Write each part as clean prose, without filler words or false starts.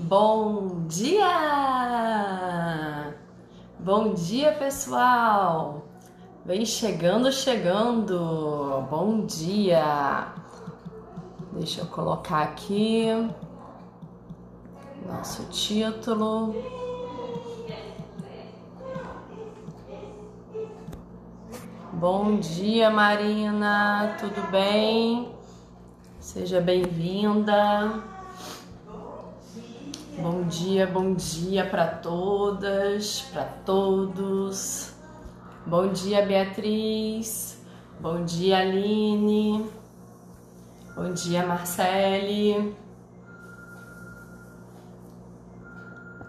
Bom dia! Bom dia, pessoal! Vem chegando. Bom dia! Deixa eu colocar aqui nosso título. Bom dia, Marina! Tudo bem? Seja bem-vinda. Bom dia para todas, para todos. Bom dia, Beatriz. Bom dia, Aline. Bom dia, Marcele.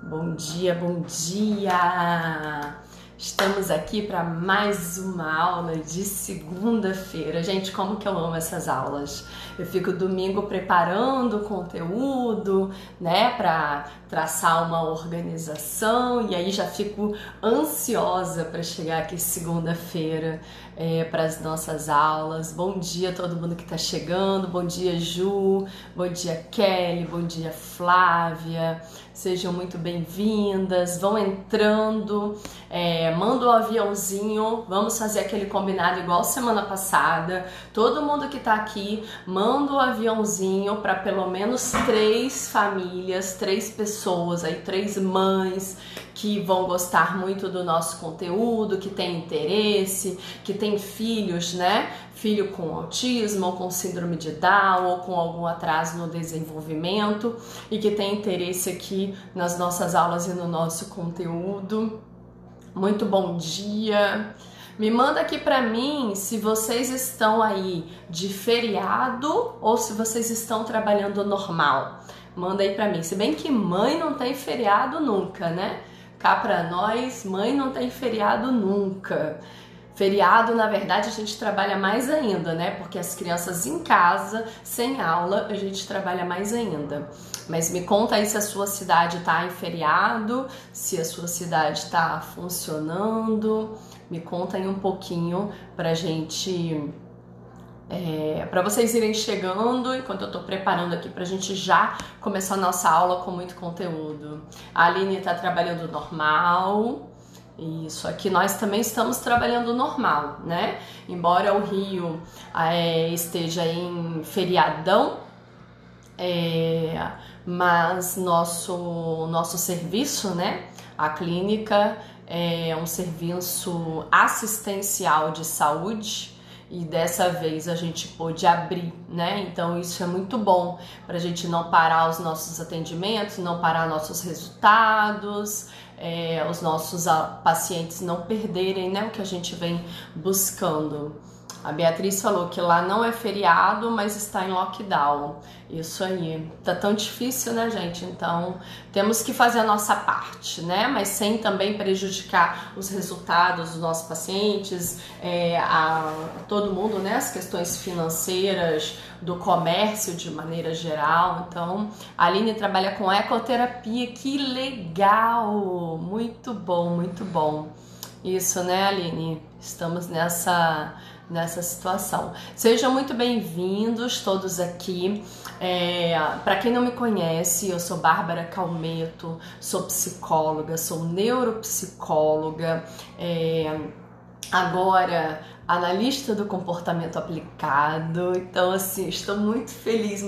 Bom dia. Estamos aqui para mais uma aula de segunda-feira. Gente, como que eu amo essas aulas. Eu fico domingo preparando o conteúdo, né, para traçar uma organização e aí já fico ansiosa para chegar aqui segunda-feira para as nossas aulas. Bom dia a todo mundo que está chegando. Bom dia, Ju. Bom dia, Kelly. Bom dia, Flávia. Sejam muito bem-vindas. Vão entrando. Manda um aviãozinho. Vamos fazer aquele combinado igual semana passada. Todo mundo que tá aqui, manda um aviãozinho para pelo menos 3 famílias, 3 pessoas, aí 3 mães que vão gostar muito do nosso conteúdo, que tem interesse, que tem filhos, né? Filho com autismo, ou com síndrome de Down, ou com algum atraso no desenvolvimento e que tem interesse aqui nas nossas aulas e no nosso conteúdo. Muito bom dia! Me manda aqui pra mim se vocês estão aí de feriado ou se vocês estão trabalhando normal. Manda aí pra mim. Se bem que mãe não tem feriado nunca, né? Cá pra nós, mãe não tem feriado nunca. Feriado, na verdade, a gente trabalha mais ainda, né? Porque as crianças em casa, sem aula, a gente trabalha mais ainda. Mas me conta aí se a sua cidade tá em feriado, se a sua cidade tá funcionando. Me conta aí um pouquinho pra gente... para vocês irem chegando, enquanto eu tô preparando aqui pra gente já começar a nossa aula com muito conteúdo. A Aline tá trabalhando normal. Isso, aqui nós também estamos trabalhando normal, né? Embora o Rio esteja em feriadão, mas nosso serviço, né? A clínica é um serviço assistencial de saúde e dessa vez a gente pôde abrir, né? Então isso é muito bom para a gente não parar os nossos atendimentos, não parar nossos resultados, os nossos pacientes não perderem, né, o que a gente vem buscando. A Beatriz falou que lá não é feriado, mas está em lockdown. Isso aí. Tá tão difícil, né, gente? Então, temos que fazer a nossa parte, né? Mas sem também prejudicar os resultados dos nossos pacientes, a todo mundo, né? As questões financeiras, do comércio de maneira geral. Então, a Aline trabalha com ecoterapia. Que legal! Muito bom, muito bom. Isso, né, Aline? Estamos nessa situação. Sejam muito bem-vindos todos aqui. Para quem não me conhece, eu sou Bárbara Calmeto, sou psicóloga, sou neuropsicóloga, agora analista do comportamento aplicado. Então, assim, estou muito feliz.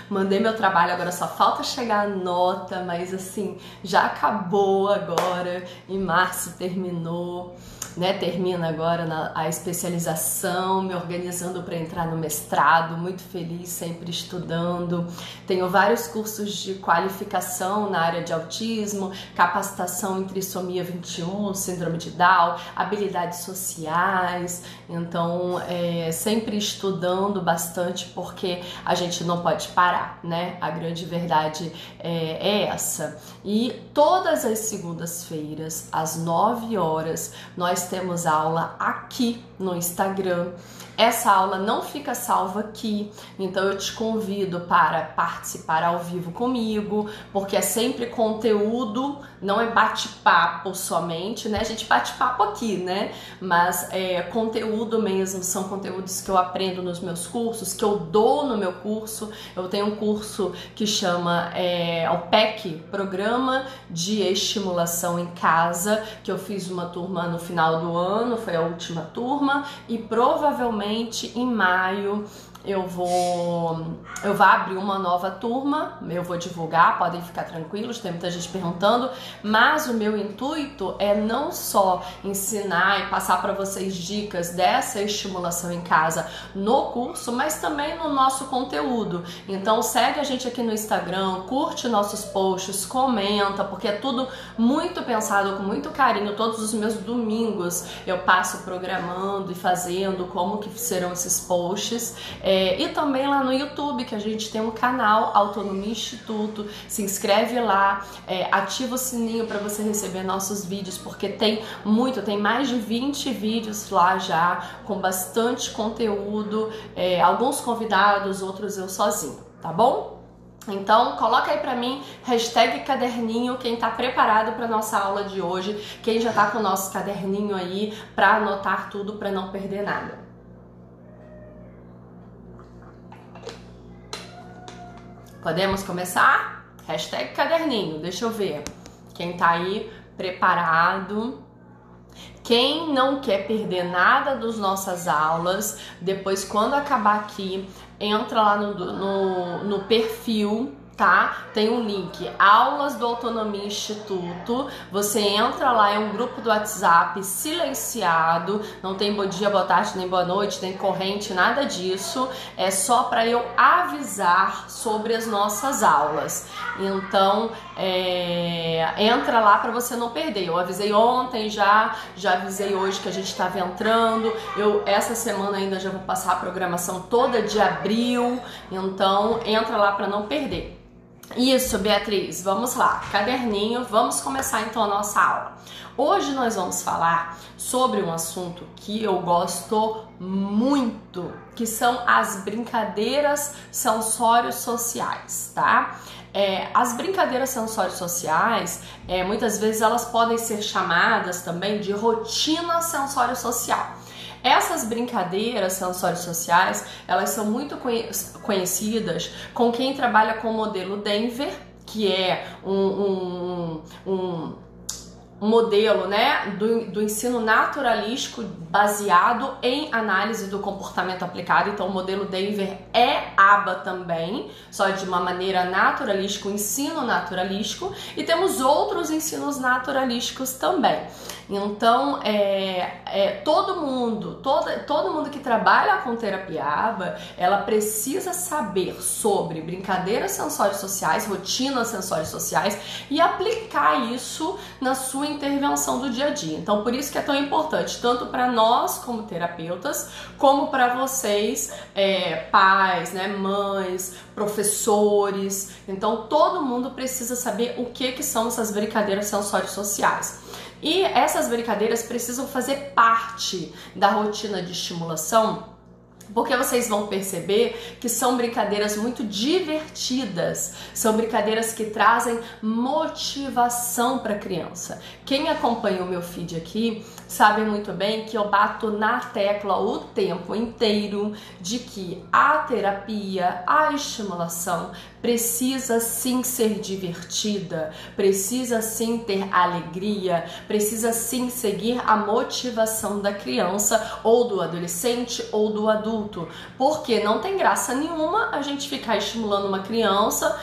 Mandei meu trabalho, agora só falta chegar a nota, mas assim, já acabou agora, em março terminou. Né, termina agora a especialização, me organizando para entrar no mestrado, muito feliz, sempre estudando. Tenho vários cursos de qualificação na área de autismo, capacitação em trissomia 21, síndrome de Down, habilidades sociais. Então, sempre estudando bastante porque a gente não pode parar, né? A grande verdade é essa. E todas as segundas-feiras, às 9 horas, nós temos aula aqui no Instagram. Essa aula não fica salva aqui, então eu te convido para participar ao vivo comigo, porque é sempre conteúdo, não é bate-papo somente, né? A gente bate-papo aqui, né? Mas é conteúdo mesmo, são conteúdos que eu aprendo nos meus cursos, que eu dou no meu curso. Eu tenho um curso que chama o PEC, Programa de Estimulação em Casa, que eu fiz uma turma no final do ano, foi a última turma, e provavelmente em maio eu vou abrir uma nova turma, eu vou divulgar, podem ficar tranquilos, tem muita gente perguntando, mas o meu intuito é não só ensinar e passar para vocês dicas dessa estimulação em casa no curso, mas também no nosso conteúdo. Então segue a gente aqui no Instagram, curte nossos posts, comenta, porque é tudo muito pensado, com muito carinho. Todos os meus domingos eu passo programando e fazendo como que serão esses posts. E também lá no YouTube, que a gente tem um canal Autonomia Instituto. Se inscreve lá, ativa o sininho para você receber nossos vídeos, porque tem mais de 20 vídeos lá já, com bastante conteúdo, alguns convidados, outros eu sozinho, tá bom? Então, coloca aí pra mim, #caderninho, quem tá preparado pra nossa aula de hoje, quem já tá com o nosso caderninho aí pra anotar tudo, pra não perder nada. Podemos começar? #caderninho, deixa eu ver. Quem tá aí preparado? Quem não quer perder nada das nossas aulas, depois quando acabar aqui, entra lá no perfil, tá? Tem um link, Aulas do Autonomia Instituto. Você entra lá, é um grupo do WhatsApp silenciado, não tem bom dia, boa tarde, nem boa noite, nem corrente, nada disso. É só para eu avisar sobre as nossas aulas. Então, entra lá para você não perder. Eu avisei ontem já avisei hoje que a gente estava entrando. Essa semana ainda já vou passar a programação toda de abril. Então, entra lá para não perder. Isso, Beatriz, vamos lá, caderninho, vamos começar então a nossa aula. Hoje nós vamos falar sobre um assunto que eu gosto muito, que são as brincadeiras sensório-sociais, tá? As brincadeiras sensório-sociais, muitas vezes elas podem ser chamadas também de rotina sensório-social. Essas brincadeiras sensório-sociais, elas são muito conhecidas com quem trabalha com o modelo Denver, que é um modelo, né, do ensino naturalístico baseado em análise do comportamento aplicado. Então o modelo Denver é ABA também, só de uma maneira naturalística, o ensino naturalístico, e temos outros ensinos naturalísticos também. Então, todo mundo que trabalha com terapia ABA, ela precisa saber sobre brincadeiras sensório-sociais, rotinas sensório-sociais, e aplicar isso na sua intervenção do dia a dia. Então, por isso que é tão importante, tanto para nós como terapeutas, como para vocês, pais, né, mães, professores. Então, todo mundo precisa saber o que são essas brincadeiras sensório-sociais. E essas brincadeiras precisam fazer parte da rotina de estimulação, porque vocês vão perceber que são brincadeiras muito divertidas, são brincadeiras que trazem motivação para a criança. Quem acompanha o meu feed aqui sabe muito bem que eu bato na tecla o tempo inteiro de que a terapia, a estimulação precisa sim ser divertida, precisa sim ter alegria, precisa sim seguir a motivação da criança ou do adolescente ou do adulto, porque não tem graça nenhuma a gente ficar estimulando uma criança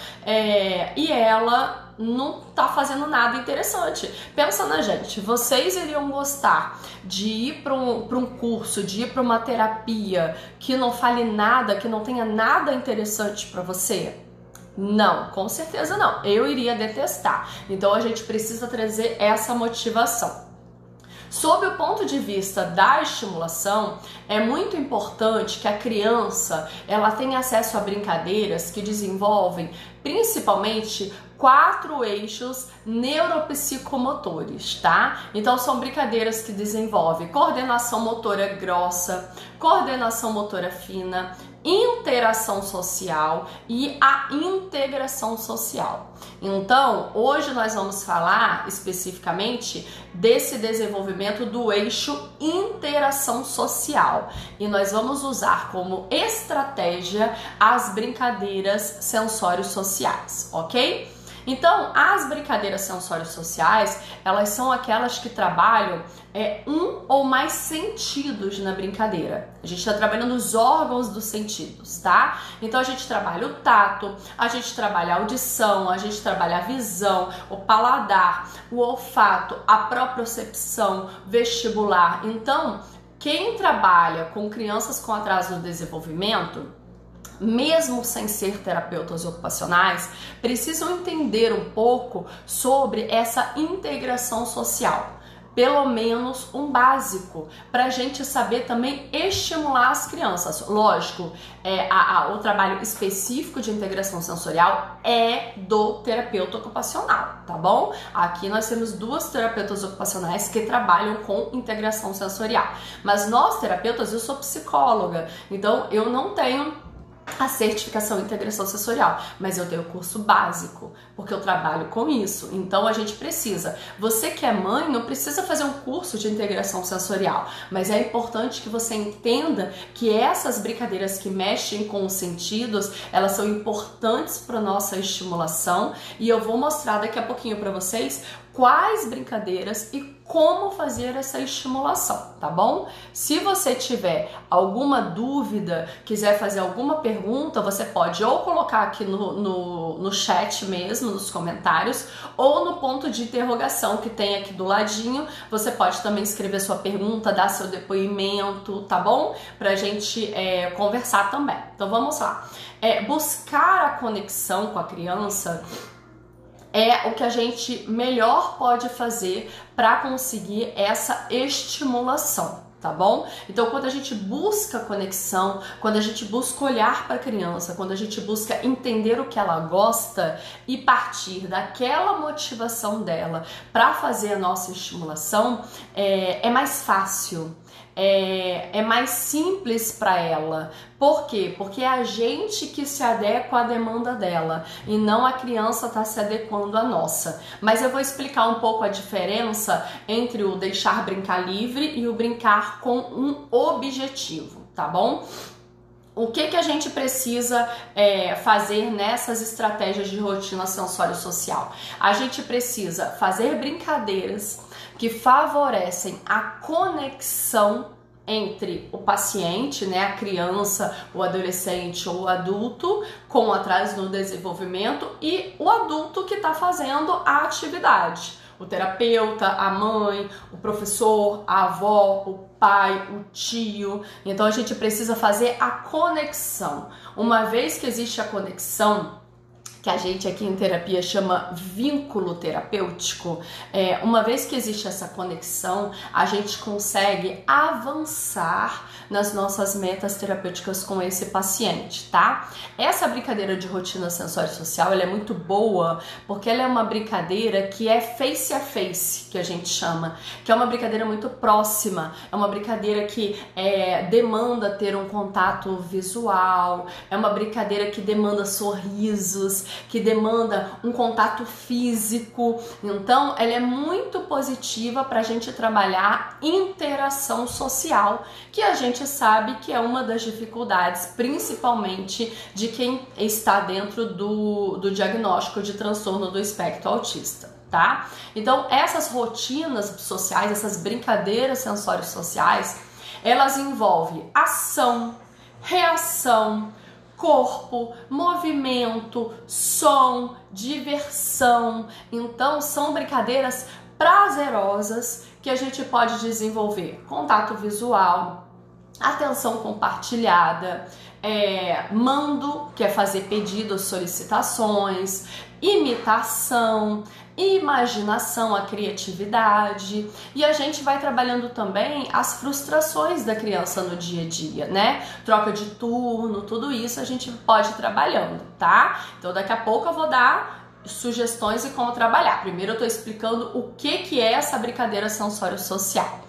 e ela não tá fazendo nada interessante. Pensa na gente, vocês iriam gostar de ir para um curso, de ir para uma terapia que não fale nada, que não tenha nada interessante para você? Não, com certeza não. Eu iria detestar. Então a gente precisa trazer essa motivação. Sob o ponto de vista da estimulação, é muito importante que a criança ela tenha acesso a brincadeiras que desenvolvem principalmente 4 eixos neuropsicomotores, tá? Então são brincadeiras que desenvolvem coordenação motora grossa, coordenação motora fina, interação social e a integração social. Então, hoje nós vamos falar especificamente desse desenvolvimento do eixo interação social e nós vamos usar como estratégia as brincadeiras sensório-sociais, ok? Então, as brincadeiras sensório-sociais, elas são aquelas que trabalham um ou mais sentidos na brincadeira. A gente está trabalhando os órgãos dos sentidos, tá? Então, a gente trabalha o tato, a gente trabalha a audição, a gente trabalha a visão, o paladar, o olfato, a propriocepção, vestibular. Então, quem trabalha com crianças com atraso no desenvolvimento, mesmo sem ser terapeutas ocupacionais, precisam entender um pouco sobre essa integração social. Pelo menos um básico, para a gente saber também estimular as crianças. Lógico, o trabalho específico de integração sensorial é do terapeuta ocupacional, tá bom? Aqui nós temos 2 terapeutas ocupacionais que trabalham com integração sensorial. Mas nós, terapeutas, eu sou psicóloga, então eu não tenho a certificação em integração sensorial, mas eu tenho o curso básico, porque eu trabalho com isso. Então a gente precisa, você que é mãe não precisa fazer um curso de integração sensorial, mas é importante que você entenda que essas brincadeiras que mexem com os sentidos, elas são importantes para nossa estimulação e eu vou mostrar daqui a pouquinho para vocês quais brincadeiras e como fazer essa estimulação, tá bom? Se você tiver alguma dúvida, quiser fazer alguma pergunta, você pode ou colocar aqui no chat mesmo, nos comentários, ou no ponto de interrogação que tem aqui do ladinho. Você pode também escrever sua pergunta, dar seu depoimento, tá bom? Pra gente conversar também. Então vamos lá. Buscar a conexão com a criança é o que a gente melhor pode fazer para conseguir essa estimulação, tá bom? Então, quando a gente busca conexão, quando a gente busca olhar para a criança, quando a gente busca entender o que ela gosta e partir daquela motivação dela para fazer a nossa estimulação, é mais fácil. É mais simples para ela. Por quê? Porque é a gente que se adequa à demanda dela e não a criança está se adequando à nossa. Mas eu vou explicar um pouco a diferença entre o deixar brincar livre e o brincar com um objetivo, tá bom? O que a gente precisa fazer nessas estratégias de rotina sensório-social? A gente precisa fazer brincadeiras que favorecem a conexão entre o paciente, né, a criança, o adolescente ou o adulto com atraso no desenvolvimento e o adulto que está fazendo a atividade. O terapeuta, a mãe, o professor, a avó, o pai, o tio. Então a gente precisa fazer a conexão. Uma vez que existe a conexão, que a gente aqui em terapia chama vínculo terapêutico, uma vez que existe essa conexão, a gente consegue avançar nas nossas metas terapêuticas com esse paciente, tá? Essa brincadeira de rotina sensório-social, ela é muito boa, porque ela é uma brincadeira que é face a face, que a gente chama, que é uma brincadeira muito próxima, é uma brincadeira que demanda ter um contato visual, é uma brincadeira que demanda sorrisos, que demanda um contato físico. Então, ela é muito positiva para a gente trabalhar interação social, que a gente sabe que é uma das dificuldades, principalmente de quem está dentro do diagnóstico de transtorno do espectro autista. Tá? Então, essas rotinas sociais, essas brincadeiras sensório-sociais, elas envolvem ação, reação, corpo, movimento, som, diversão. Então, são brincadeiras prazerosas que a gente pode desenvolver contato visual, atenção compartilhada, mando, que é fazer pedidos, solicitações, imitação, imaginação, a criatividade, e a gente vai trabalhando também as frustrações da criança no dia a dia, né? Troca de turno, tudo isso a gente pode ir trabalhando, tá? Então daqui a pouco eu vou dar sugestões de como trabalhar. Primeiro eu tô explicando o que é essa brincadeira sensório-social.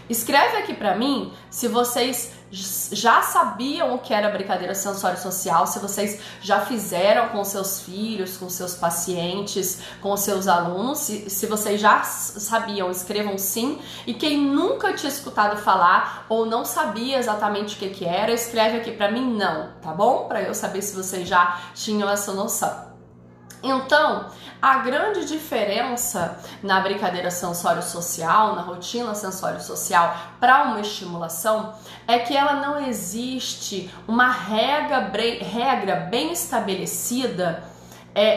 Escreve aqui pra mim se vocês já sabiam o que era brincadeira sensório-social, se vocês já fizeram com seus filhos, com seus pacientes, com seus alunos, se vocês já sabiam, escrevam sim. E quem nunca tinha escutado falar ou não sabia exatamente o que era, escreve aqui pra mim não, tá bom? Pra eu saber se vocês já tinham essa noção. Então, a grande diferença na brincadeira sensório-social, na rotina sensório-social para uma estimulação é que ela não existe uma regra bem estabelecida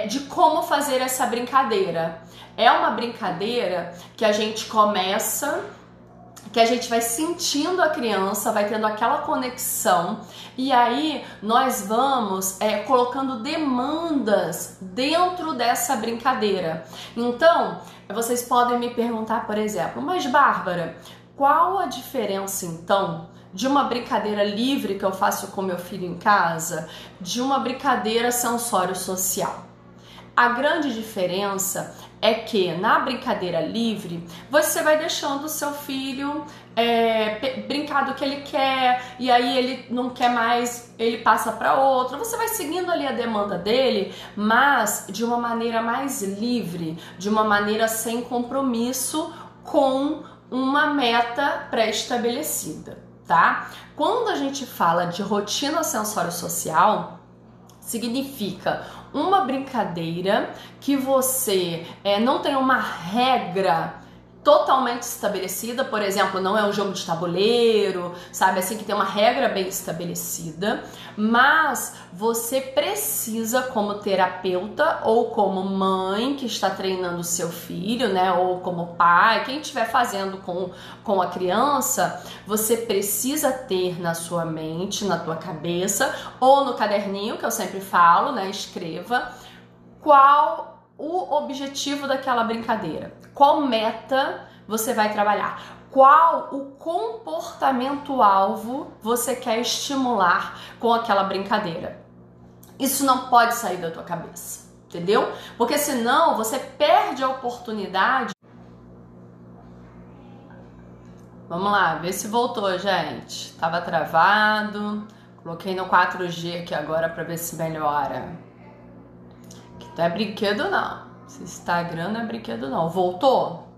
de como fazer essa brincadeira. É uma brincadeira que a gente começa, que a gente vai sentindo a criança, vai tendo aquela conexão, e aí nós vamos colocando demandas dentro dessa brincadeira. Então, vocês podem me perguntar, por exemplo, mas Bárbara, qual a diferença então de uma brincadeira livre que eu faço com meu filho em casa, de uma brincadeira sensório-social? A grande diferença é que na brincadeira livre você vai deixando o seu filho brincar do que ele quer, e aí ele não quer mais, ele passa para outro. Você vai seguindo ali a demanda dele, mas de uma maneira mais livre, de uma maneira sem compromisso com uma meta pré-estabelecida, tá? Quando a gente fala de rotina sensório-social, significa uma brincadeira que você não tem uma regra totalmente estabelecida, por exemplo, não é um jogo de tabuleiro, sabe, assim, que tem uma regra bem estabelecida, mas você precisa, como terapeuta ou como mãe que está treinando o seu filho, né, ou como pai, quem estiver fazendo com a criança, você precisa ter na sua mente, na tua cabeça, ou no caderninho, que eu sempre falo, né, escreva, qual o objetivo daquela brincadeira, qual meta você vai trabalhar, qual o comportamento-alvo você quer estimular com aquela brincadeira. Isso não pode sair da tua cabeça, entendeu? Porque senão você perde a oportunidade. Vamos lá, ver se voltou, gente. Tava travado, coloquei no 4G aqui agora para ver se melhora. Não é brinquedo não, esse Instagram não é brinquedo não. Voltou?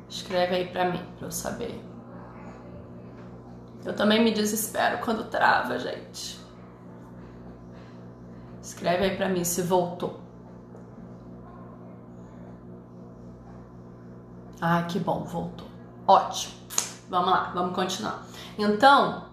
Escreve aí pra mim, pra eu saber. Eu também me desespero quando trava, gente. Escreve aí pra mim se voltou. Ah, que bom, voltou. Ótimo. Vamos lá, vamos continuar. Então,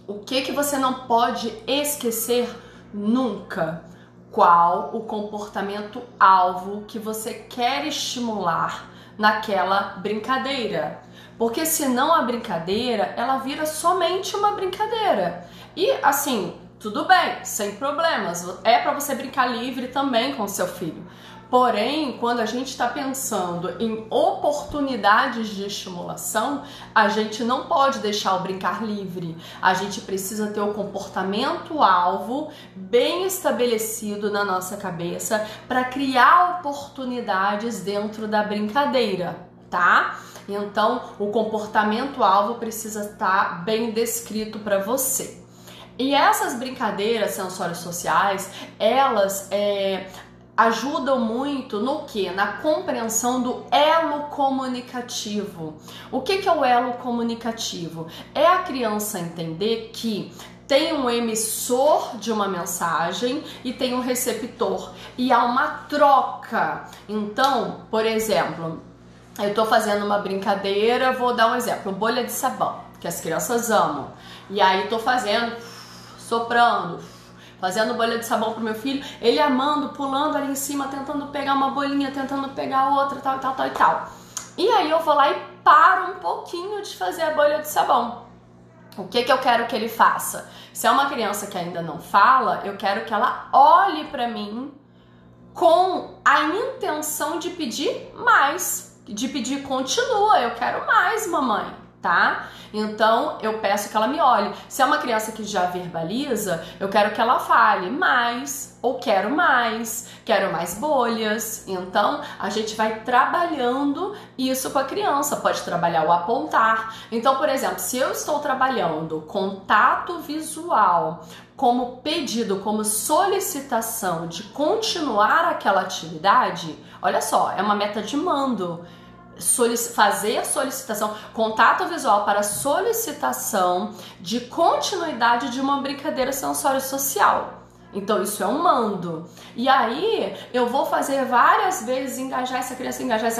o que você não pode esquecer nunca? Qual o comportamento-alvo que você quer estimular naquela brincadeira. Porque senão a brincadeira, ela vira somente uma brincadeira. E assim, tudo bem, sem problemas. É para você brincar livre também com seu filho. Porém, quando a gente está pensando em oportunidades de estimulação, a gente não pode deixar o brincar livre. A gente precisa ter o comportamento-alvo bem estabelecido na nossa cabeça para criar oportunidades dentro da brincadeira, tá? Então, o comportamento-alvo precisa estar bem descrito para você. E essas brincadeiras sensório-sociais, elas ajudam muito no que? Na compreensão do elo comunicativo. O que é o elo comunicativo? É a criança entender que tem um emissor de uma mensagem e tem um receptor, e há uma troca. Então, por exemplo, eu estou fazendo uma brincadeira, vou dar um exemplo, bolha de sabão, que as crianças amam. E aí estou fazendo, soprando, fazendo bolha de sabão pro meu filho, ele amando, pulando ali em cima, tentando pegar uma bolinha, tentando pegar outra, tal. E aí eu vou lá e paro um pouquinho de fazer a bolha de sabão. O que eu quero que ele faça? Se é uma criança que ainda não fala, eu quero que ela olhe para mim com a intenção de pedir mais, de pedir continua, eu quero mais, mamãe, tá? Então eu peço que ela me olhe. Se é uma criança que já verbaliza, eu quero que ela fale mais, ou quero mais bolhas. Então a gente vai trabalhando isso com a criança. Pode trabalhar o apontar. Então, por exemplo, se eu estou trabalhando contato visual como pedido, como solicitação de continuar aquela atividade, olha só, é uma meta de mando. Fazer a solicitação, contato visual para solicitação de continuidade de uma brincadeira sensório-social. Então isso é um mando. E aí eu vou fazer várias vezes, engajar essa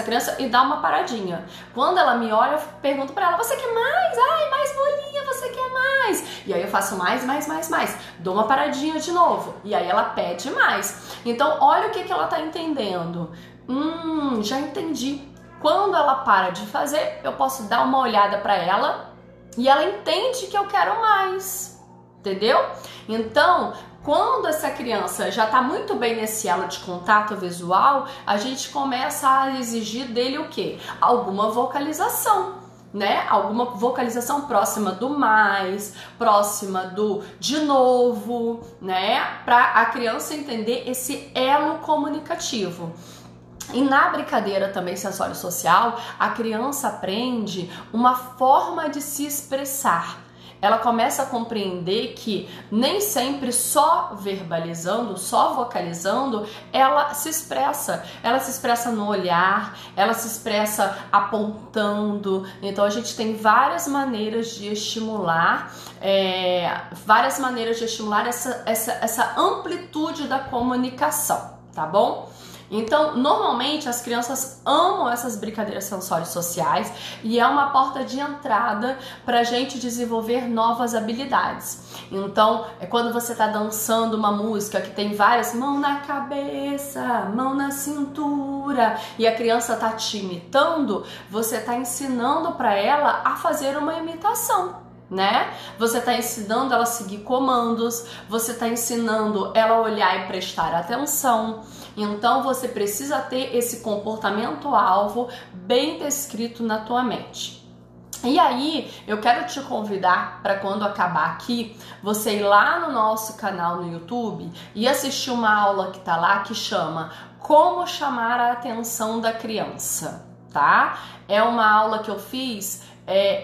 criança e dar uma paradinha. Quando ela me olha, eu pergunto para ela: você quer mais? Ai, mais bolinha, você quer mais? E aí eu faço mais. Dou uma paradinha de novo. E aí ela pede mais. Então olha o que ela tá entendendo. Já entendi. Quando ela para de fazer, eu posso dar uma olhada para ela e ela entende que eu quero mais, entendeu? Então, quando essa criança já está muito bem nesse elo de contato visual, a gente começa a exigir dele o quê? Alguma vocalização, né? Alguma vocalização próxima do mais, próxima do de novo, né? Para a criança entender esse elo comunicativo. E na brincadeira também sensório-social, a criança aprende uma forma de se expressar. Ela começa a compreender que nem sempre só verbalizando, só vocalizando, ela se expressa. Ela se expressa no olhar, ela se expressa apontando. Então a gente tem várias maneiras de estimular, essa amplitude da comunicação, tá bom? Então, normalmente as crianças amam essas brincadeiras sensório-sociais e é uma porta de entrada para a gente desenvolver novas habilidades. Então, é quando você está dançando uma música que tem várias mão na cabeça, mão na cintura e a criança está te imitando, você está ensinando para ela a fazer uma imitação, né? Você está ensinando ela a seguir comandos, você está ensinando ela a olhar e prestar atenção. Então você precisa ter esse comportamento-alvo bem descrito na tua mente. E aí, eu quero te convidar para quando acabar aqui, você ir lá no nosso canal no YouTube e assistir uma aula que tá lá que chama Como Chamar a Atenção da Criança, tá? É uma aula que eu fiz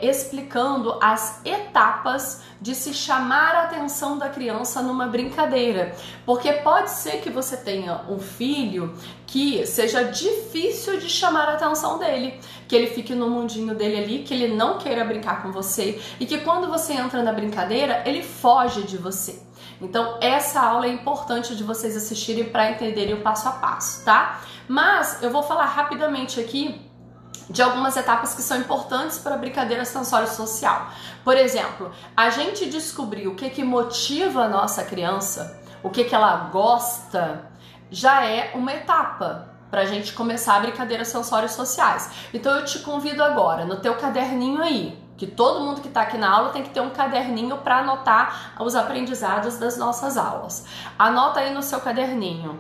explicando as etapas de se chamar a atenção da criança numa brincadeira, porque pode ser que você tenha um filho que seja difícil de chamar a atenção dele, que ele fique no mundinho dele ali, que ele não queira brincar com você e que quando você entra na brincadeira, ele foge de você. Então essa aula é importante de vocês assistirem para entenderem o passo a passo, tá? Mas eu vou falar rapidamente aqui de algumas etapas que são importantes para a brincadeira sensório-social. Por exemplo, a gente descobrir o que motiva a nossa criança, o que ela gosta, já é uma etapa para a gente começar a brincadeiras sensório-sociais. Então eu te convido agora, no teu caderninho aí, que todo mundo que está aqui na aula tem que ter um caderninho para anotar os aprendizados das nossas aulas. Anota aí no seu caderninho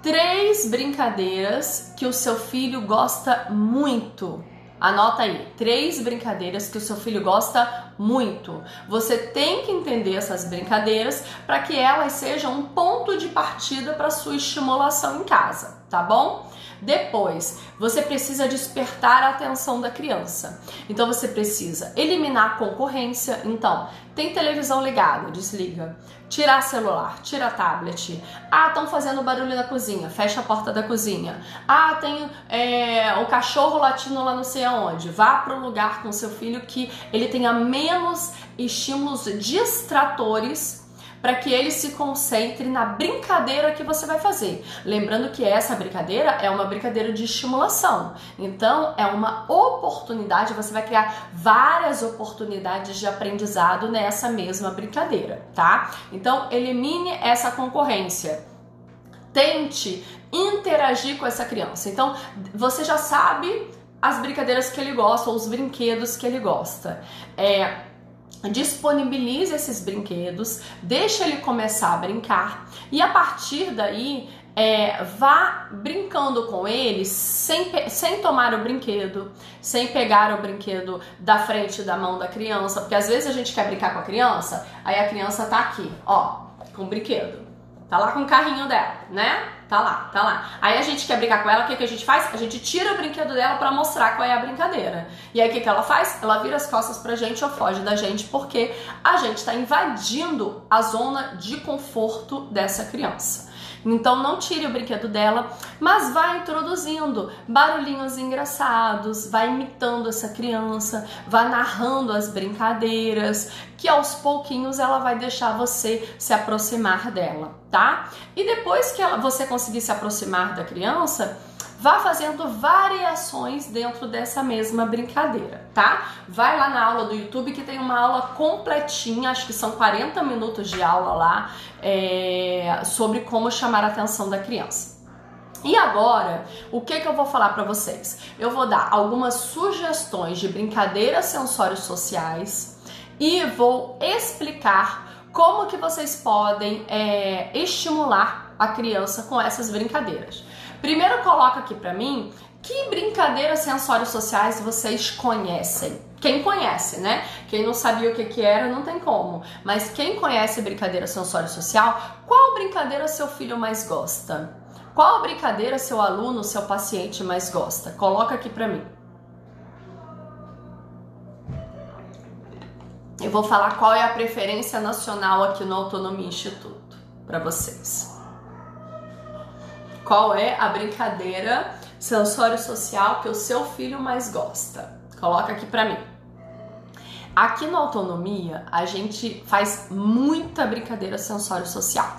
3 brincadeiras que o seu filho gosta muito. Anota aí, 3 brincadeiras que o seu filho gosta muito. Você tem que entender essas brincadeiras para que elas sejam um ponto de partida para sua estimulação em casa, tá bom? Depois, você precisa despertar a atenção da criança. Então você precisa eliminar a concorrência. Então, tem televisão ligada, desliga. Tirar celular, tira tablet. Ah, estão fazendo barulho na cozinha, fecha a porta da cozinha. Ah, tem o cachorro latindo lá não sei aonde. Vá para um lugar com seu filho que ele tenha menos estímulos distratores para que ele se concentre na brincadeira que você vai fazer. Lembrando que essa brincadeira é uma brincadeira de estimulação. Então, é uma oportunidade, você vai criar várias oportunidades de aprendizado nessa mesma brincadeira, tá? Então, elimine essa concorrência. Tente interagir com essa criança. Então, você já sabe as brincadeiras que ele gosta, ou os brinquedos que ele gosta. disponibilize esses brinquedos, deixa ele começar a brincar e a partir daí vá brincando com eles sem tomar o brinquedo, sem pegar o brinquedo da frente da mão da criança, porque às vezes a gente quer brincar com a criança, aí a criança tá aqui, ó, com o brinquedo, tá lá com o carrinho dela, né? Tá lá. Aí a gente quer brincar com ela, o que a gente faz? A gente tira o brinquedo dela pra mostrar qual é a brincadeira. E aí o que ela faz? Ela vira as costas pra gente ou foge da gente, porque a gente tá invadindo a zona de conforto dessa criança. Então não tire o brinquedo dela, mas vai introduzindo barulhinhos engraçados, vai imitando essa criança, vai narrando as brincadeiras, que aos pouquinhos ela vai deixar você se aproximar dela, tá? E depois que você conseguir se aproximar da criança, vá fazendo variações dentro dessa mesma brincadeira, tá? Vai lá na aula do YouTube que tem uma aula completinha, acho que são 40 minutos de aula lá, sobre como chamar a atenção da criança. E agora, o que eu vou falar para vocês? Eu vou dar algumas sugestões de brincadeiras sensórios sociais e vou explicar como que vocês podem estimular a criança com essas brincadeiras. Primeiro coloca aqui pra mim que brincadeiras sensórios sociais vocês conhecem. Quem conhece, né? Quem não sabia o que era, não tem como. Mas quem conhece brincadeira sensório social, qual brincadeira seu filho mais gosta? Qual brincadeira seu aluno, seu paciente mais gosta? Coloca aqui pra mim. Eu vou falar qual é a preferência nacional aqui no Autonomia Instituto pra vocês. Qual é a brincadeira sensório social que o seu filho mais gosta? Coloca aqui pra mim. Aqui no Autonomia, a gente faz muita brincadeira sensório social.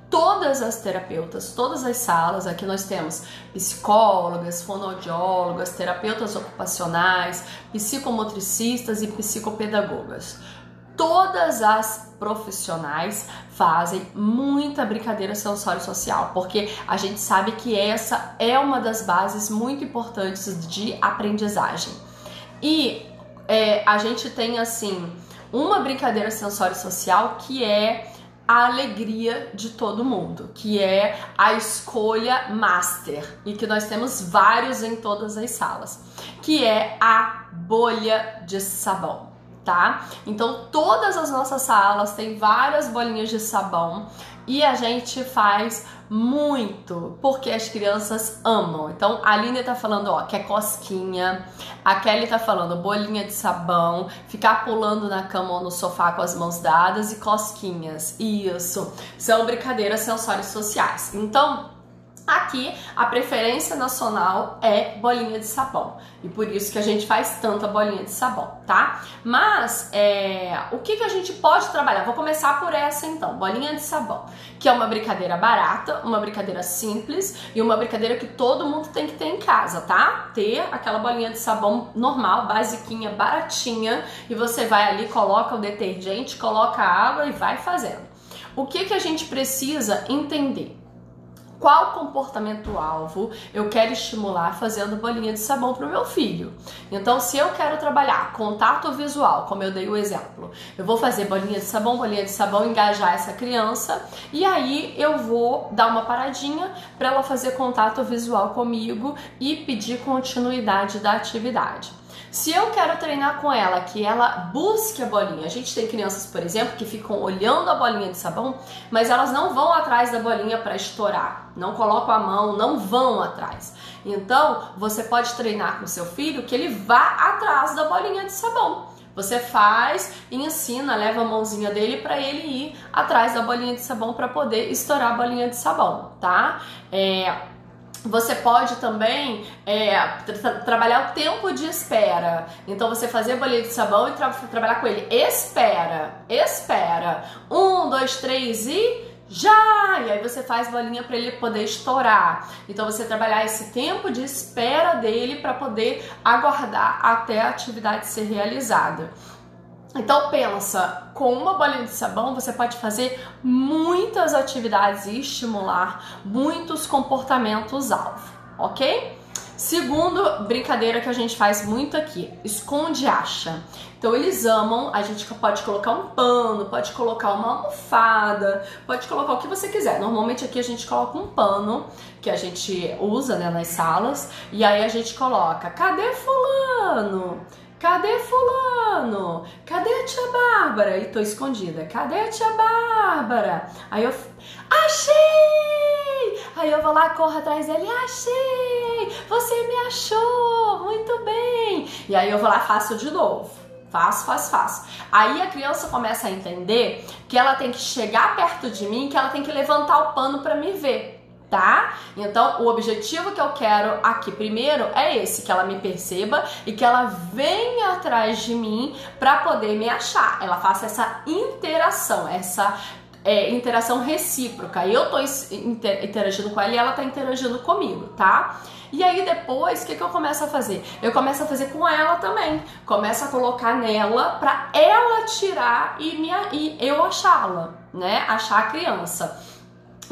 Todas as terapeutas, todas as salas, aqui nós temos psicólogas, fonoaudiólogas, terapeutas ocupacionais, psicomotricistas e psicopedagogas. Todas as profissionais fazem muita brincadeira sensório social, porque a gente sabe que essa é uma das bases muito importantes de aprendizagem. E a gente tem, assim, uma brincadeira sensório social que é a alegria de todo mundo, que é a escolha master, e que nós temos vários em todas as salas, que é a bolha de sabão. Tá? Então todas as nossas salas tem várias bolinhas de sabão e a gente faz muito porque as crianças amam. Então a Aline tá falando, ó, que é cosquinha, a Kelly tá falando bolinha de sabão, ficar pulando na cama ou no sofá com as mãos dadas e cosquinhas. Isso, são brincadeiras sensórios sociais. Então aqui, a preferência nacional é bolinha de sabão. E por isso que a gente faz tanta bolinha de sabão, tá? Mas, o que a gente pode trabalhar? Vou começar por essa, então. Bolinha de sabão. Que é uma brincadeira barata, uma brincadeira simples e uma brincadeira que todo mundo tem que ter em casa, tá? Ter aquela bolinha de sabão normal, basiquinha, baratinha. E você vai ali, coloca o detergente, coloca a água e vai fazendo. O que a gente precisa entender? Qual comportamento-alvo eu quero estimular fazendo bolinha de sabão para o meu filho? Então, se eu quero trabalhar contato visual, como eu dei o exemplo, eu vou fazer bolinha de sabão, engajar essa criança e aí eu vou dar uma paradinha para ela fazer contato visual comigo e pedir continuidade da atividade. Se eu quero treinar com ela, que ela busque a bolinha, a gente tem crianças, por exemplo, que ficam olhando a bolinha de sabão, mas elas não vão atrás da bolinha para estourar, não colocam a mão, não vão atrás. Então, você pode treinar com seu filho que ele vá atrás da bolinha de sabão. Você faz e ensina, leva a mãozinha dele para ele ir atrás da bolinha de sabão para poder estourar a bolinha de sabão, tá? Você pode também trabalhar o tempo de espera. Então você fazer bolinha de sabão e trabalhar com ele. Espera. 1, 2, 3 e já! E aí você faz bolinha para ele poder estourar. Então você trabalhar esse tempo de espera dele para poder aguardar até a atividade ser realizada. Então pensa, com uma bolinha de sabão você pode fazer muitas atividades e estimular muitos comportamentos-alvo, ok? Segundo brincadeira que a gente faz muito aqui, esconde acha. Então eles amam, a gente pode colocar um pano, pode colocar uma almofada, pode colocar o que você quiser. Normalmente aqui a gente coloca um pano que a gente usa, né, nas salas, e aí a gente coloca, cadê fulano? Cadê fulano? Cadê a tia Bárbara? E tô escondida. Cadê a tia Bárbara? Aí eu achei! Aí eu vou lá, corro atrás dele, achei! Você me achou! Muito bem! E aí eu vou lá, faço de novo. Faço. Aí a criança começa a entender que ela tem que chegar perto de mim, que ela tem que levantar o pano para me ver. Tá? Então, o objetivo que eu quero aqui primeiro é esse, que ela me perceba e que ela venha atrás de mim para poder me achar. Ela faça essa interação, interação recíproca. Eu tô interagindo com ela e ela tá interagindo comigo, tá? E aí depois, o que eu começo a fazer? Eu começo a fazer com ela também. Começo a colocar nela pra ela tirar e eu achá-la, né? Achar a criança.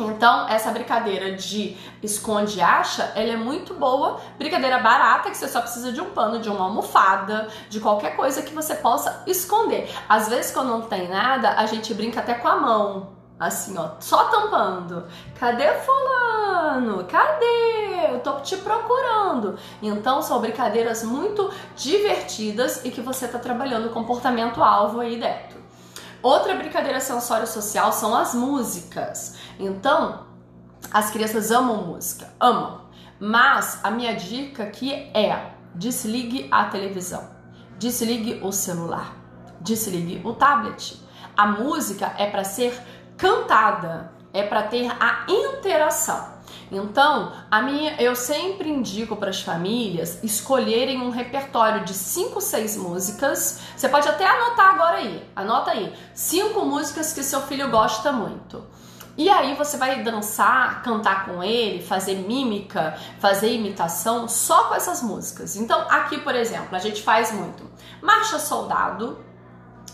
Então, essa brincadeira de esconde e acha, ela é muito boa, brincadeira barata, que você só precisa de um pano, de uma almofada, de qualquer coisa que você possa esconder. Às vezes, quando não tem nada, a gente brinca até com a mão, assim, ó, só tampando. Cadê fulano? Cadê? Eu tô te procurando. Então, são brincadeiras muito divertidas e que você tá trabalhando o comportamento-alvo aí dentro. Outra brincadeira sensório-social são as músicas. Então, as crianças amam música, amam. Mas a minha dica aqui é: desligue a televisão, desligue o celular, desligue o tablet. A música é para ser cantada, é para ter a interação. Então, eu sempre indico para as famílias escolherem um repertório de 5, 6 músicas. Você pode até anotar agora aí, anota aí, 5 músicas que seu filho gosta muito. E aí você vai dançar, cantar com ele, fazer mímica, fazer imitação só com essas músicas. Então, aqui, por exemplo, a gente faz muito Marcha Soldado,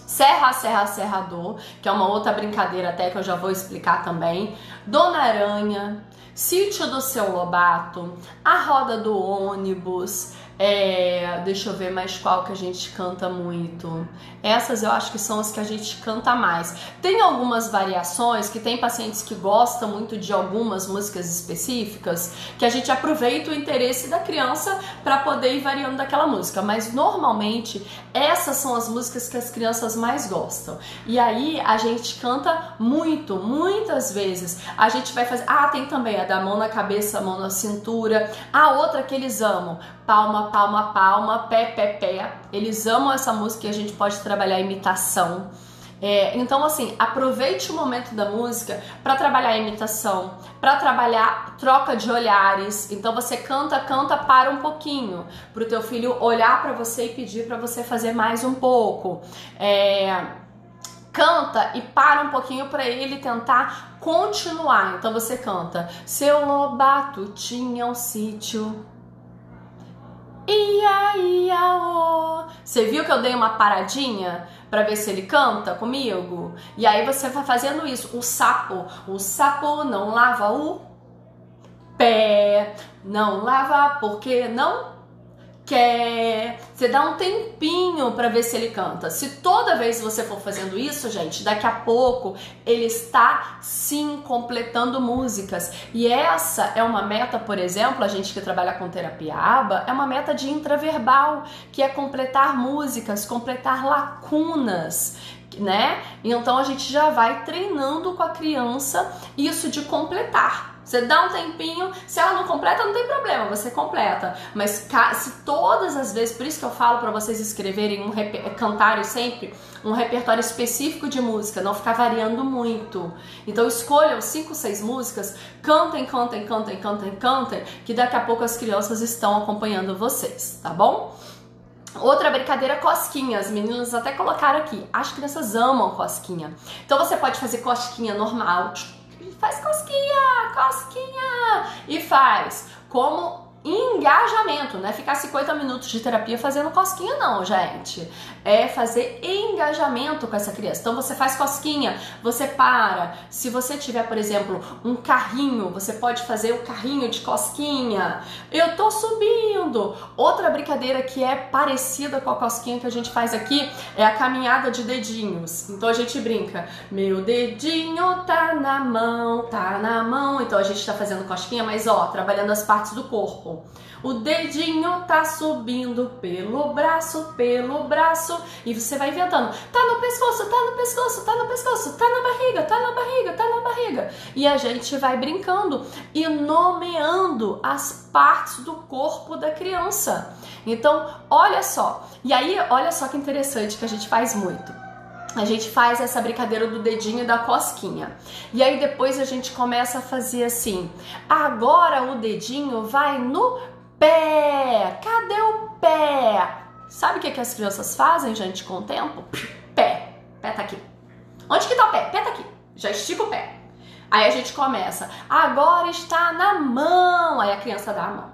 Serra, Serra, Serrador, que é uma outra brincadeira até que eu já vou explicar também, Dona Aranha, Sítio do Seu Lobato, A Roda do Ônibus, deixa eu ver mais qual que a gente canta muito. Essas eu acho que são as que a gente canta mais. Tem algumas variações, que tem pacientes que gostam muito de algumas músicas específicas, que a gente aproveita o interesse da criança para poder ir variando daquela música. Mas normalmente essas são as músicas que as crianças mais gostam. E aí a gente canta muito, muitas vezes. A gente vai fazer... tem também a da mão na cabeça, mão na cintura. A outra que eles amam, palma, palma, palma, pé, pé, pé. Eles amam essa música e a gente pode trabalhar a imitação. Então, assim, aproveite o momento da música para trabalhar a imitação, para trabalhar troca de olhares. Então, você canta, para um pouquinho, para o teu filho olhar para você e pedir para você fazer mais um pouco. Canta e para um pouquinho para ele tentar continuar. Então, você canta: Seu Lobato tinha um sítio. Ia, ia, oh. Você viu que eu dei uma paradinha para ver se ele canta comigo? E aí você vai fazendo isso. O sapo não lava o pé, não lava porque não quer. Você dá um tempinho para ver se ele canta. Se toda vez você for fazendo isso, gente, daqui a pouco ele está sim completando músicas. E essa é uma meta, por exemplo, a gente que trabalha com terapia ABA, é uma meta de intraverbal, que é completar músicas, completar lacunas, né? Então a gente já vai treinando com a criança isso de completar. Você dá um tempinho, se ela não completa, não tem problema, você completa. Mas se todas as vezes, por isso que eu falo para vocês escreverem cantarem sempre um repertório específico de música, não ficar variando muito. Então escolham 5, 6 músicas, cantem, que daqui a pouco as crianças estão acompanhando vocês, tá bom? Outra brincadeira, cosquinha. As meninas até colocaram aqui. As crianças amam cosquinha. Então você pode fazer cosquinha normal, faz cosquinha, e faz como engajamento, não é ficar 50 minutos de terapia fazendo cosquinha não, gente. É fazer engajamento com essa criança. Então você faz cosquinha, você para. Se você tiver, por exemplo, um carrinho, você pode fazer o carrinho de cosquinha. Eu tô subindo. Outra brincadeira que é parecida com a cosquinha que a gente faz aqui é a caminhada de dedinhos. Então a gente brinca, meu dedinho tá na mão, tá na mão. Então a gente tá fazendo cosquinha, mas ó, trabalhando as partes do corpo. O dedinho tá subindo pelo braço, e você vai inventando. Tá no pescoço, tá no pescoço, tá no pescoço, tá na barriga, tá na barriga, tá na barriga. E a gente vai brincando e nomeando as partes do corpo da criança. Então, olha só. E aí, olha só que interessante que a gente faz muito. A gente faz essa brincadeira do dedinho e da cosquinha. E aí depois a gente começa a fazer assim. Agora o dedinho vai no pé. Cadê o pé? Sabe o que as crianças fazem, gente, com o tempo? Pé. Pé tá aqui. Onde que tá o pé? Pé tá aqui. Já estica o pé. Aí a gente começa. Agora está na mão. Aí a criança dá a mão.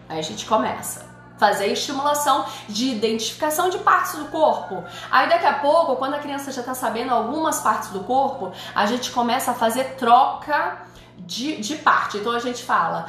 Aí a gente começa. Fazer estimulação de identificação de partes do corpo. Aí daqui a pouco, quando a criança já tá sabendo algumas partes do corpo, a gente começa a fazer troca de parte. Então a gente fala,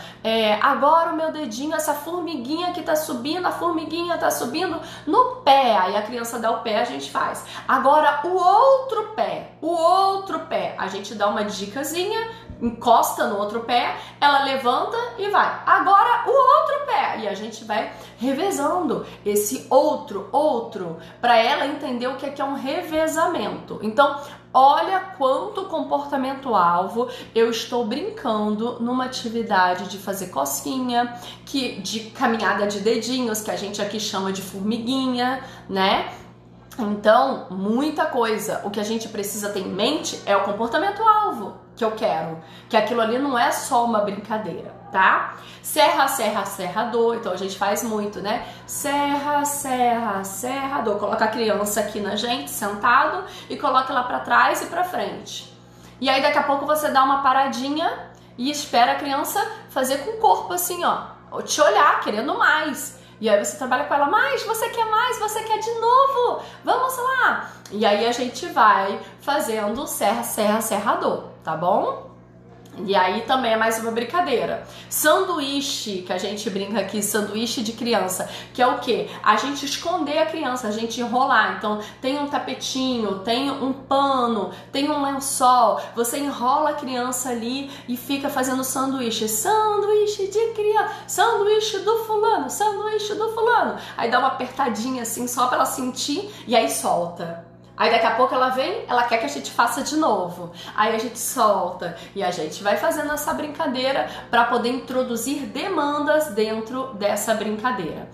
agora o meu dedinho, essa formiguinha que tá subindo, a formiguinha tá subindo no pé. Aí a criança dá o pé, a gente faz. Agora o outro pé, a gente dá uma dicasinha, encosta no outro pé, ela levanta e vai. Agora o outro pé. E a gente vai revezando esse outro, para ela entender o que é um revezamento. Então, olha quanto comportamento-alvo eu estou brincando numa atividade de fazer cosquinha, de caminhada de dedinhos, que a gente aqui chama de formiguinha, né? Então, muita coisa. O que a gente precisa ter em mente é o comportamento-alvo que eu quero. Que aquilo ali não é só uma brincadeira, tá? Serra, serra, serrador. Então, a gente faz muito, né? Serra, serra, serrador. Coloca a criança aqui na gente, sentado, e coloca ela pra trás e pra frente. E aí, daqui a pouco, você dá uma paradinha e espera a criança fazer com o corpo assim, ó. Ou te olhar, querendo mais. E aí você trabalha com ela, você quer mais, você quer de novo, vamos lá. E aí a gente vai fazendo serra, serra, serrador, tá bom? E aí também é mais uma brincadeira. Sanduíche, que a gente brinca aqui, sanduíche de criança, que é o quê? A gente esconder a criança, a gente enrolar. Então tem um tapetinho, tem um pano, tem um lençol, você enrola a criança ali e fica fazendo sanduíche. Sanduíche de criança, sanduíche do fulano, sanduíche do fulano. Aí dá uma apertadinha assim só pra ela sentir e aí solta. Aí daqui a pouco ela vem, ela quer que a gente faça de novo. Aí a gente solta e a gente vai fazendo essa brincadeira para poder introduzir demandas dentro dessa brincadeira.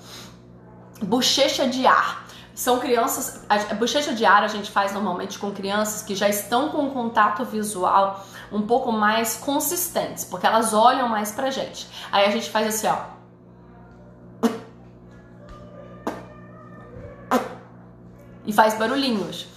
Bochecha de ar. São crianças, a bochecha de ar a gente faz normalmente com crianças que já estão com um contato visual um pouco mais consistentes, porque elas olham mais pra gente. Aí a gente faz assim, ó. E faz barulhinhos.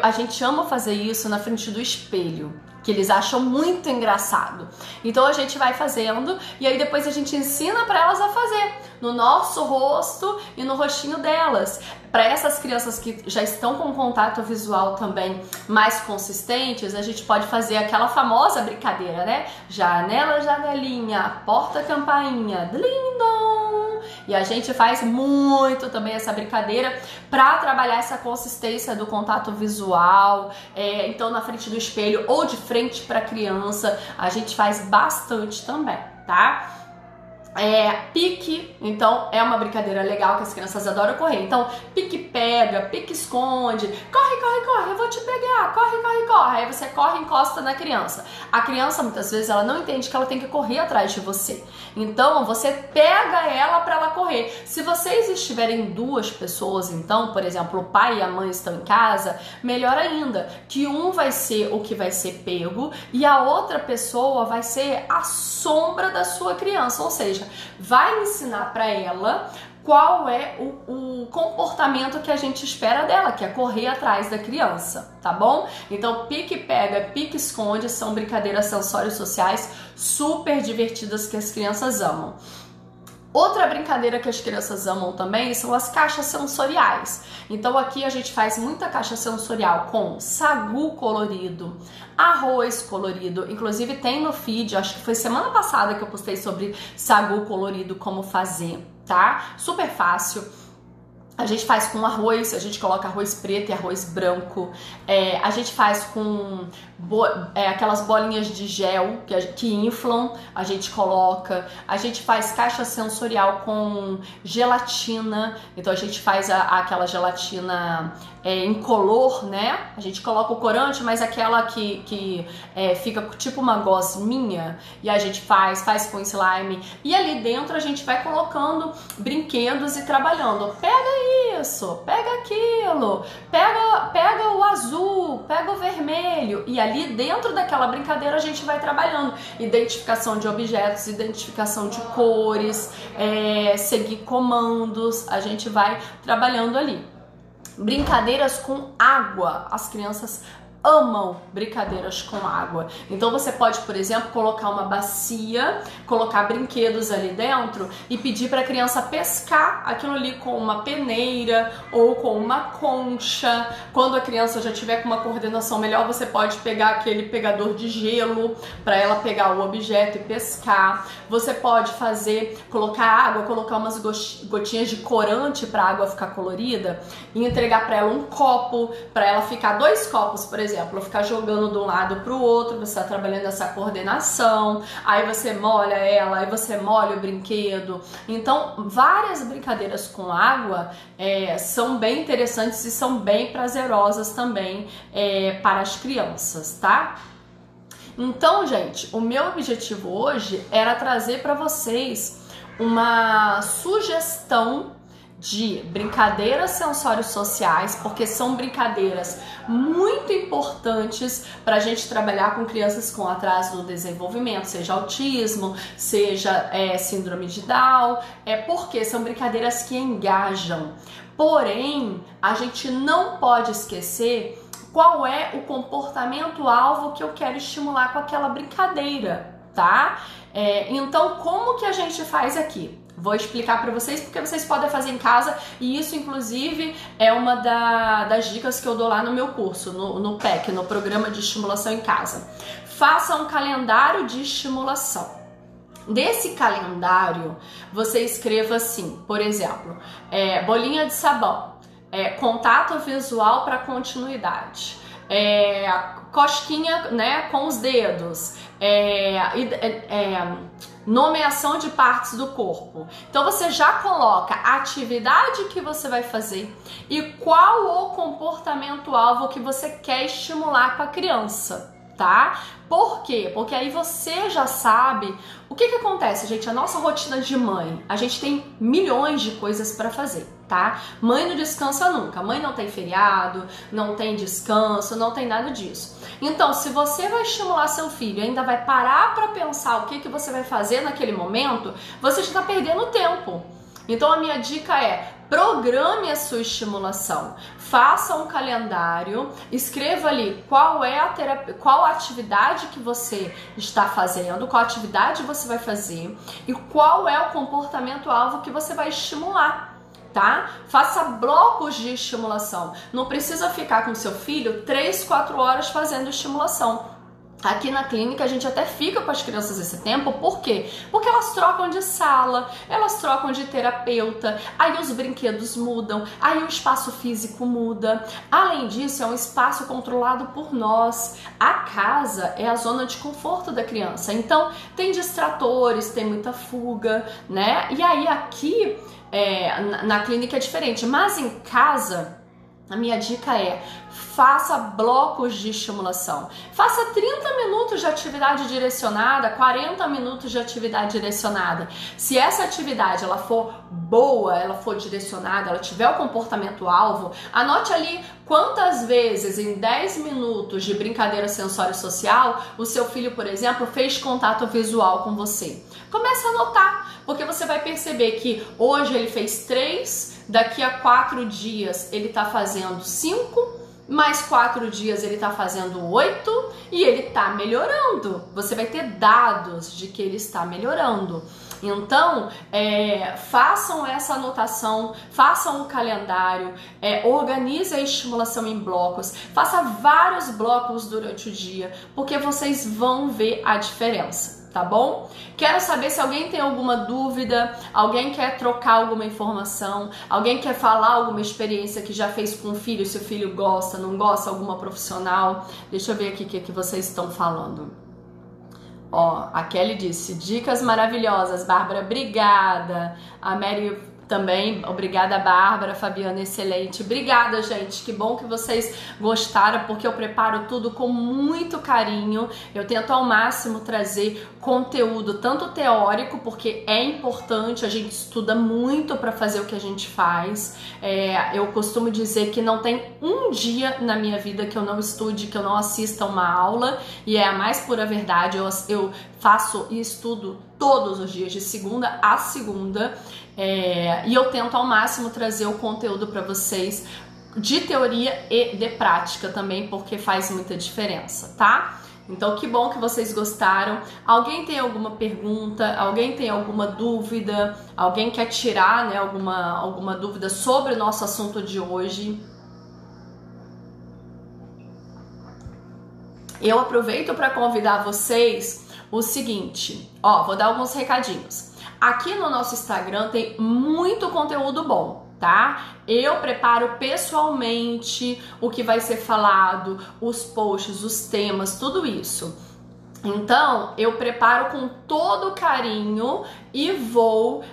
A gente ama fazer isso na frente do espelho, que eles acham muito engraçado. Então a gente vai fazendo e aí depois a gente ensina para elas a fazer no nosso rosto e no rostinho delas. Para essas crianças que já estão com contato visual também mais consistentes, a gente pode fazer aquela famosa brincadeira, né? Janela, janelinha, porta, campainha, dling-dong. E a gente faz muito também essa brincadeira para trabalhar essa consistência do contato visual. Então, na frente do espelho ou de frente para a criança, a gente faz bastante também, tá? Pique, então é uma brincadeira legal que as crianças adoram correr. Então, pique pega, pique esconde, corre, corre, corre, eu vou te pegar, corre, corre, corre. Aí você corre e encosta na criança. A criança, muitas vezes, ela não entende que ela tem que correr atrás de você. Então, você pega ela para ela correr. Se vocês estiverem duas pessoas, então, por exemplo, o pai e a mãe estão em casa, melhor ainda, que um vai ser o que vai ser pego e a outra pessoa vai ser a sombra da sua criança, ou seja, vai ensinar para ela qual é o comportamento que a gente espera dela, que é correr atrás da criança, tá bom? Então, pique pega, pique esconde são brincadeiras sensórios sociais super divertidas que as crianças amam. Outra brincadeira que as crianças amam também são as caixas sensoriais. Então aqui a gente faz muita caixa sensorial com sagu colorido, arroz colorido. Inclusive tem no feed, acho que foi semana passada que eu postei sobre sagu colorido, como fazer, tá? Super fácil. A gente faz com arroz, a gente coloca arroz preto e arroz branco. A gente faz com aquelas bolinhas de gel que inflam, a gente coloca. A gente faz caixa sensorial com gelatina. Então a gente faz aquela gelatina incolor, né? A gente coloca o corante, mas aquela que fica tipo uma gosminha. E a gente faz com slime. E ali dentro a gente vai colocando brinquedos e trabalhando. Pega isso, pega aquilo, pega o azul, pega o vermelho, e ali dentro daquela brincadeira a gente vai trabalhando identificação de objetos, identificação de cores, seguir comandos, a gente vai trabalhando ali. Brincadeiras com água, as crianças amam brincadeiras com água. Então você pode, por exemplo, colocar uma bacia, colocar brinquedos ali dentro e pedir para a criança pescar aquilo ali com uma peneira ou com uma concha. Quando a criança já tiver com uma coordenação melhor, você pode pegar aquele pegador de gelo para ela pegar o objeto e pescar. Você pode colocar água, colocar umas gotinhas de corante para a água ficar colorida e entregar para ela um copo, para ela ficar 2 copos, por exemplo, ficar jogando de um lado para o outro. Você está trabalhando essa coordenação, aí você molha ela, aí você molha o brinquedo. Então, várias brincadeiras com água são bem interessantes e são bem prazerosas também para as crianças, tá? Então, gente, o meu objetivo hoje era trazer para vocês uma sugestão de brincadeiras sensório-sociais, porque são brincadeiras muito importantes para a gente trabalhar com crianças com atraso no desenvolvimento, seja autismo, seja síndrome de Down, porque são brincadeiras que engajam. Porém, a gente não pode esquecer qual é o comportamento-alvo que eu quero estimular com aquela brincadeira, tá? Então, como que a gente faz aqui? Vou explicar para vocês, porque vocês podem fazer em casa, e isso inclusive é uma das dicas que eu dou lá no meu curso, no PEC, no Programa de Estimulação em Casa. Faça um calendário de estimulação. Desse calendário, você escreva assim, por exemplo, bolinha de sabão, contato visual para continuidade, cosquinha, né, com os dedos, nomeação de partes do corpo. Então você já coloca a atividade que você vai fazer e qual o comportamento-alvo que você quer estimular com a criança, tá? Por quê? Porque aí você já sabe o que acontece, gente. A nossa rotina de mãe, a gente tem milhões de coisas para fazer, tá? Mãe não descansa nunca. Mãe não tem feriado, não tem descanso, não tem nada disso. Então, se você vai estimular seu filho e ainda vai parar para pensar o que você vai fazer naquele momento, você já está perdendo tempo. Então, a minha dica é: programe a sua estimulação, faça um calendário, escreva ali qual é a terapia, qual a atividade que você está fazendo, qual atividade você vai fazer e qual é o comportamento-alvo que você vai estimular. Tá? Faça blocos de estimulação. Não precisa ficar com seu filho 3, 4 horas fazendo estimulação. Aqui na clínica a gente até fica com as crianças esse tempo, por quê? Porque elas trocam de sala, elas trocam de terapeuta, aí os brinquedos mudam, aí o espaço físico muda. Além disso, é um espaço controlado por nós. A casa é a zona de conforto da criança, então tem distratores, tem muita fuga, né? E aí aqui na clínica é diferente, mas em casa a minha dica é: faça blocos de estimulação. Faça 30 minutos de atividade direcionada, 40 minutos de atividade direcionada. Se essa atividade ela for boa, ela for direcionada, ela tiver o comportamento-alvo, anote ali quantas vezes em 10 minutos de brincadeira sensório-social o seu filho, por exemplo, fez contato visual com você. Comece a anotar, porque você vai perceber que hoje ele fez 3, daqui a 4 dias ele está fazendo 5, mais 4 dias ele tá fazendo 8 e ele tá melhorando. Você vai ter dados de que ele está melhorando. Então, façam essa anotação, façam o calendário, organize a estimulação em blocos, faça vários blocos durante o dia, porque vocês vão ver a diferença, tá bom? Quero saber se alguém tem alguma dúvida, alguém quer trocar alguma informação, alguém quer falar alguma experiência que já fez com o filho, se o filho gosta, não gosta, alguma profissional. Deixa eu ver aqui o que vocês estão falando. Ó, a Kelly disse, dicas maravilhosas, Bárbara, obrigada. A Mary também, obrigada, Bárbara. Fabiana, excelente. Obrigada, gente, que bom que vocês gostaram, porque eu preparo tudo com muito carinho. Eu tento ao máximo trazer conteúdo, tanto teórico, porque é importante, a gente estuda muito para fazer o que a gente faz. Eu costumo dizer que não tem um dia na minha vida que eu não estude, que eu não assista uma aula, e é a mais pura verdade. Eu faço e estudo todos os dias, de segunda a segunda, e eu tento ao máximo trazer o conteúdo para vocês de teoria e de prática também, porque faz muita diferença, tá? Então, que bom que vocês gostaram. Alguém tem alguma pergunta? Alguém tem alguma dúvida? Alguém quer tirar, né, alguma dúvida sobre o nosso assunto de hoje? Eu aproveito para convidar vocês o seguinte, ó, vou dar alguns recadinhos. Aqui no nosso Instagram tem muito conteúdo bom, tá? Eu preparo pessoalmente o que vai ser falado, os posts, os temas, tudo isso. Então, eu preparo com todo carinho e vou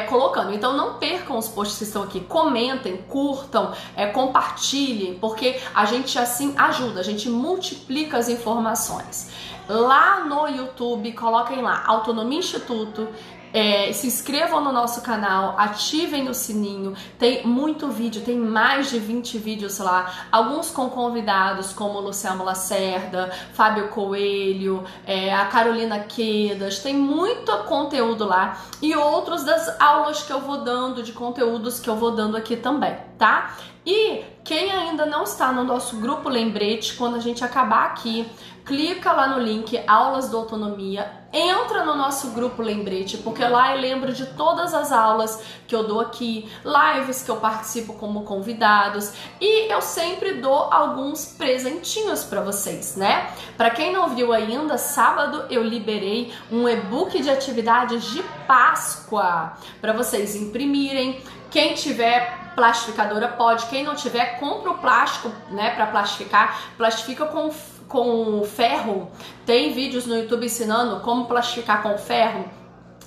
colocando. Então, não percam os posts que estão aqui. Comentem, curtam, compartilhem, porque a gente assim ajuda, a gente multiplica as informações. Lá no YouTube, coloquem lá, Autonomia Instituto. Se inscrevam no nosso canal, ativem o sininho, tem muito vídeo, tem mais de 20 vídeos lá, alguns com convidados como Luciano Lacerda, Fábio Coelho, a Carolina Quedas, tem muito conteúdo lá, e outros das aulas que eu vou dando, de conteúdos que eu vou dando aqui também, tá? E quem ainda não está no nosso grupo Lembrete, quando a gente acabar aqui, clica lá no link Aulas do Autonomia, entra no nosso grupo Lembrete, porque lá eu lembro de todas as aulas que eu dou aqui, lives que eu participo como convidados, e eu sempre dou alguns presentinhos para vocês, né? Para quem não viu ainda, sábado eu liberei um e-book de atividades de Páscoa para vocês imprimirem. Quem tiver plastificadora pode, quem não tiver, compra o plástico, né, para plastificar, plastifica com ferro. Tem vídeos no YouTube ensinando como plastificar com ferro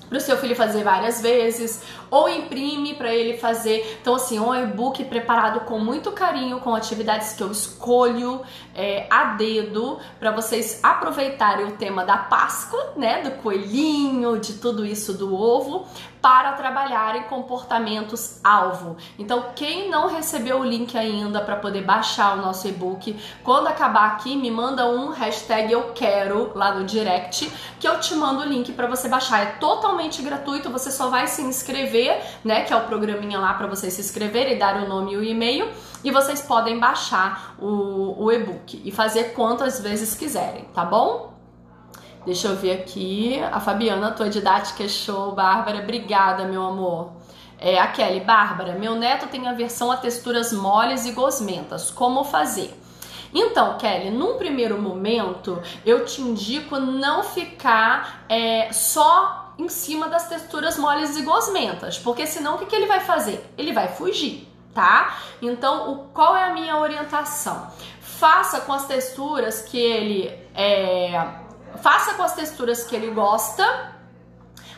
para o seu filho fazer várias vezes, ou imprime para ele fazer. Então, assim, um e-book preparado com muito carinho, com atividades que eu escolho a dedo, para vocês aproveitarem o tema da Páscoa, né, do coelhinho, de tudo isso, do ovo, para trabalharem comportamentos-alvo. Então, quem não recebeu o link ainda para poder baixar o nosso e-book, quando acabar aqui, me manda um #eu_quero lá no direct, que eu te mando o link para você baixar. É totalmente gratuito, você só vai se inscrever, né, que é o programinha lá para você se inscrever e dar o nome e o e-mail, e vocês podem baixar o e-book e fazer quantas vezes quiserem, tá bom? Deixa eu ver aqui, a Fabiana, tua didática é show, Bárbara, obrigada, meu amor. A Kelly, Bárbara, meu neto tem aversão a texturas moles e gosmentas, como fazer? Então, Kelly, num primeiro momento, eu te indico não ficar só em cima das texturas moles e gosmentas, porque senão o que ele vai fazer? Ele vai fugir, tá? Então, qual é a minha orientação? Faça com as texturas que ele gosta,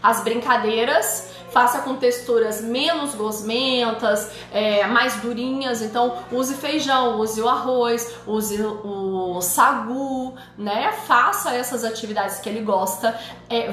as brincadeiras, faça com texturas menos gosmentas, mais durinhas. Então, use feijão, use o arroz, use o sagu, né? Faça essas atividades que ele gosta,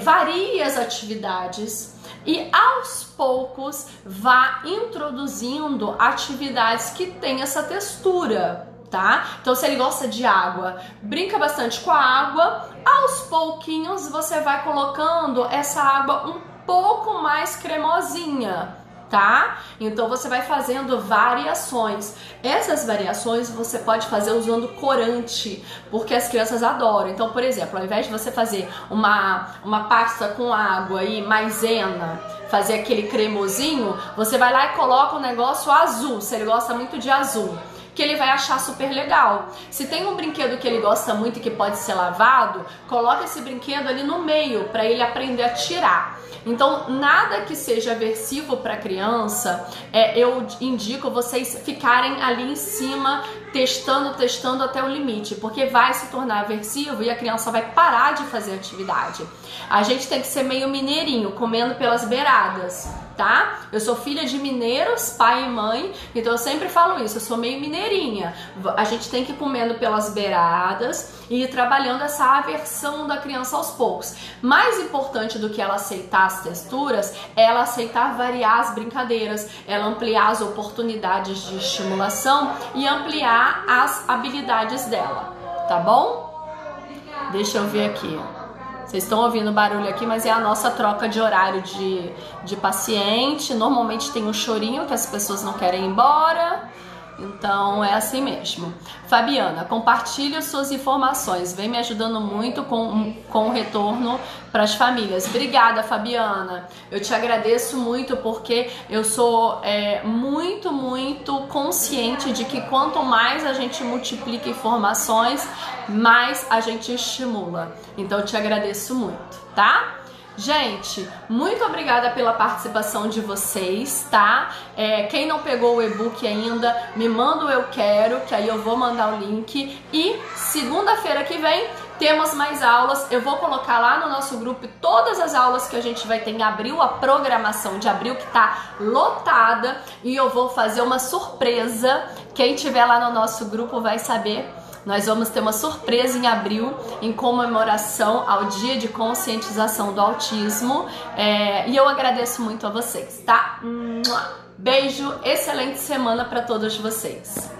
varie as atividades e aos poucos vá introduzindo atividades que têm essa textura, tá? Então, se ele gosta de água, brinca bastante com a água. Aos pouquinhos você vai colocando essa água um pouco mais cremosinha, tá? Então você vai fazendo variações. Essas variações você pode fazer usando corante, porque as crianças adoram. Então, por exemplo, ao invés de você fazer uma pasta com água e maisena, fazer aquele cremosinho, você vai lá e coloca um negócio azul, se ele gosta muito de azul, que ele vai achar super legal. Se tem um brinquedo que ele gosta muito e que pode ser lavado, coloca esse brinquedo ali no meio para ele aprender a tirar. Então, nada que seja aversivo para a criança, eu indico vocês ficarem ali em cima, testando até o limite, porque vai se tornar aversivo e a criança vai parar de fazer atividade. A gente tem que ser meio mineirinho, comendo pelas beiradas, tá? Eu sou filha de mineiros, pai e mãe, então eu sempre falo isso, eu sou meio mineirinha. A gente tem que ir comendo pelas beiradas e ir trabalhando essa aversão da criança aos poucos. Mais importante do que ela aceitar as texturas, é ela aceitar variar as brincadeiras, ela ampliar as oportunidades de estimulação e ampliar as habilidades dela, tá bom? Deixa eu ver aqui. Vocês estão ouvindo barulho aqui, mas é a nossa troca de horário de paciente. Normalmente tem um chorinho que as pessoas não querem ir embora. Então é assim mesmo. Fabiana, compartilhe suas informações. Vem me ajudando muito com o retorno para as famílias. Obrigada, Fabiana. Eu te agradeço muito porque eu sou muito consciente de que quanto mais a gente multiplica informações, mais a gente estimula. Então eu te agradeço muito, tá? Gente, muito obrigada pela participação de vocês, tá? Quem não pegou o e-book ainda, me manda o eu quero, que aí eu vou mandar o link. E segunda-feira que vem temos mais aulas. Eu vou colocar lá no nosso grupo todas as aulas que a gente vai ter em abril, a programação de abril que tá lotada. E eu vou fazer uma surpresa. Quem tiver lá no nosso grupo vai saber. Nós vamos ter uma surpresa em abril, em comemoração ao Dia de Conscientização do Autismo. E eu agradeço muito a vocês, tá? Beijo, excelente semana para todos vocês.